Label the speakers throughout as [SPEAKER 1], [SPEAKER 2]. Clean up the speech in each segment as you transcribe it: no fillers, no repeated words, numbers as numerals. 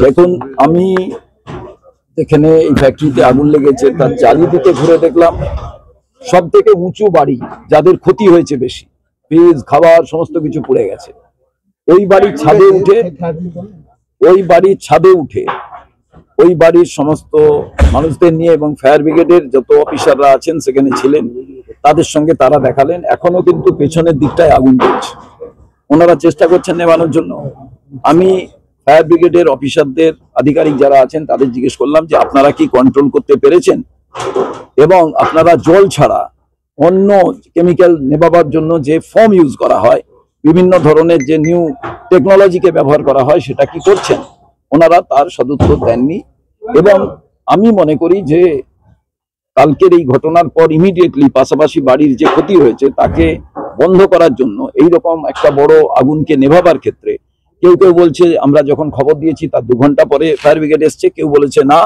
[SPEAKER 1] দেখুন, আমি এখানে এই ফ্যাক্টরিতে আগুন লেগেছে তার চারিদিকে ঘুরে দেখলাম সব থেকে উঁচু বাড়ি যাদের ক্ষতি হয়েছে বেশি, ফ্রিজ খাবার সমস্ত কিছু পুড়ে গেছে। ওই বাড়ির ছাদে উঠে ওই বাড়ির সমস্ত মানুষদের নিয়ে এবং ফায়ার ব্রিগেডের যত অফিসাররা আছেন সেখানে ছিলেন, তাদের সঙ্গে তারা দেখালেন এখনো কিন্তু পেছনের দিকটায় আগুন জ্বলছে। ওনারা চেষ্টা করছেন নেভানোর জন্য। আমি ফায়ার ব্রিগেডের অফিসারদের আধিকারিক যারা আছেন তাদের জিজ্ঞেস করলাম যে আপনারা কি কন্ট্রোল করতে পেরেছেন, এবং আপনারা জল ছাড়া অন্য কেমিক্যাল নেভাবার জন্য যে ফর্ম ইউজ করা হয়, বিভিন্ন ধরনের যে নিউ টেকনোলজিকে ব্যবহার করা হয়, সেটা কি করছেন? ওনারা তার সদুত্তর দেননি। এবং আমি মনে করি যে কালকের এই ঘটনার পর ইমিডিয়েটলি পাশাপাশি বাড়ির যে ক্ষতি হয়েছে তাকে বন্ধ করার জন্য এই রকম একটা বড় আগুনকে নেভাবার ক্ষেত্রে কেউ কেউ বলছে আমরা যখন খবর দিয়েছি তার 2 ঘন্টা পরে ফায়ার ব্রিগেড এসছে, কেউ বলেছে না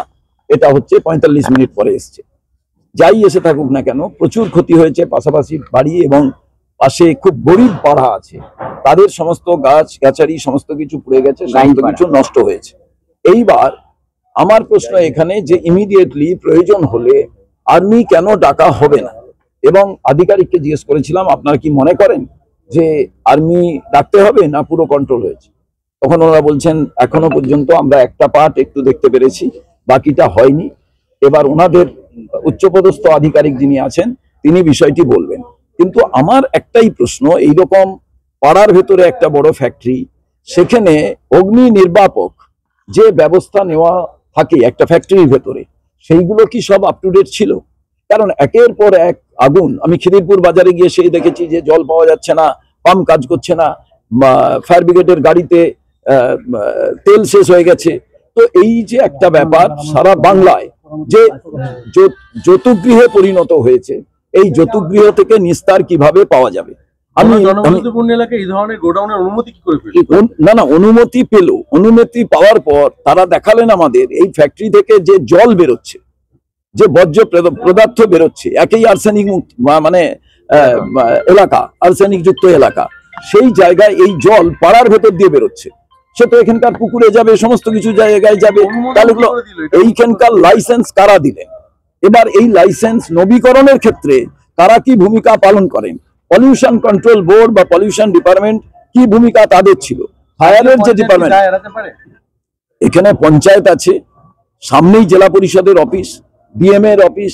[SPEAKER 1] এটা হচ্ছে 45 মিনিট পরে এসছে। যাই এসে থাকুক না কেন, প্রচুর ক্ষতি হয়েছে। পাশাপাশি বাড়ি এবং পাশে খুব গরিব পাড়া আছে, তাদের সমস্ত গাছ গাছারি সমস্ত কিছু পুড়ে গেছে, সমস্ত কিছু নষ্ট হয়েছে। এইবার আমার প্রশ্ন এখানে যে ইমিডিয়েটলি প্রয়োজন হলে আর্মি কেন ডাকা হবে না? এবং আধিকারিককে জিজ্ঞেস করেছিলাম আপনারা কি মনে করেন যে আর্মি ডাকতে হবে না পুরো কন্ট্রোল হয়েছে? তখন ওনারা বলছেন এখনো পর্যন্ত আমরা একটা পার্ট একটু দেখতে পেরেছি, বাকিটা হয়নি। এবার ওনাদের উচ্চপদস্থ আধিকারিক যিনি আছেন তিনি বিষয়টি বলবেন। কিন্তু আমার একটাই প্রশ্ন, এইরকম পাড়ার ভেতরে একটা বড় ফ্যাক্টরি, সেখানে অগ্নি নির্বাপক যে ব্যবস্থা নেওয়া থাকে একটা ফ্যাক্টরির ভেতরে, সেইগুলো কি সব আপ টু ডেট ছিল? কারণ একের পর এক আগুন, আমি খিদিরপুর বাজারে গিয়ে সেই দেখেছি যে জল পাওয়া যাচ্ছে না, পাম্প কাজ করছে না, ফায়ার ব্রিগেডের গাড়িতে তেল শেষ হয়ে গেছে। তো এই যে একটা ব্যাপার সারা বাংলায় যে যৌতুগৃহে পরিণত হয়েছে, এই যৌতুগৃহ থেকে নিস্তার কিভাবে পাওয়া যাবে? অনুমতি পেল, অনুমতি পাওয়ার পর তারা দেখালেন আমাদের এই ফ্যাক্টরি থেকে যে জল বেরোচ্ছে, যে বর্জ্য পদার্থ বেরোচ্ছে, একই আর্সেনিক মানে এলাকা, আর্সেনিক যুক্ত এলাকা, সেই জায়গায় এই জল পাড়ার ভেতর দিয়ে বেরোচ্ছে। সে তো এখানকার পুকুরে যাবে, সমস্ত কিছু জায়গায় যাবে। তাহলে এইখানকার লাইসেন্স কারা দিলেন? এবার এই লাইসেন্স নবীকরণের ক্ষেত্রে তারা কি ভূমিকা পালন করেন? পলিউশন কন্ট্রোল বোর্ড বা পলিউশন ডিপার্টমেন্ট কি ভূমিকা তাদের ছিল? ফায়ারের যে ডিপার্টমেন্ট, এখানে পঞ্চায়েত আছে, সামনেই জেলা পরিষদের অফিস, ডিএম এর অফিস,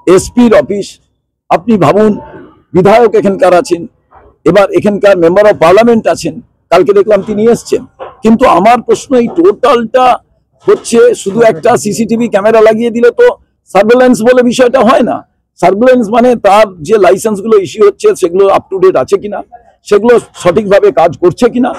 [SPEAKER 1] এসপির অফিস। আপনি ভাবুন, বিধায়ক এখানকার আছেন, এবার এখানকার মেম্বার অফ পার্লামেন্ট আছেন, কালকে দেখলাম তিনি এসছেন। কিন্তু আমার প্রশ্ন, এই টোটালটা হচ্ছে শুধু একটা সিসিটিভি ক্যামেরা লাগিয়ে দিলে তো সার্ভেলেন্স বলে বিষয়টা হয় না। সার্ভেলেন্স মানে তার যে লাইসেন্স গুলো ইস্যু হচ্ছে সেগুলো আপ টু ডেট আছে কিনা, সেগুলো সঠিকভাবে কাজ করছে কিনা।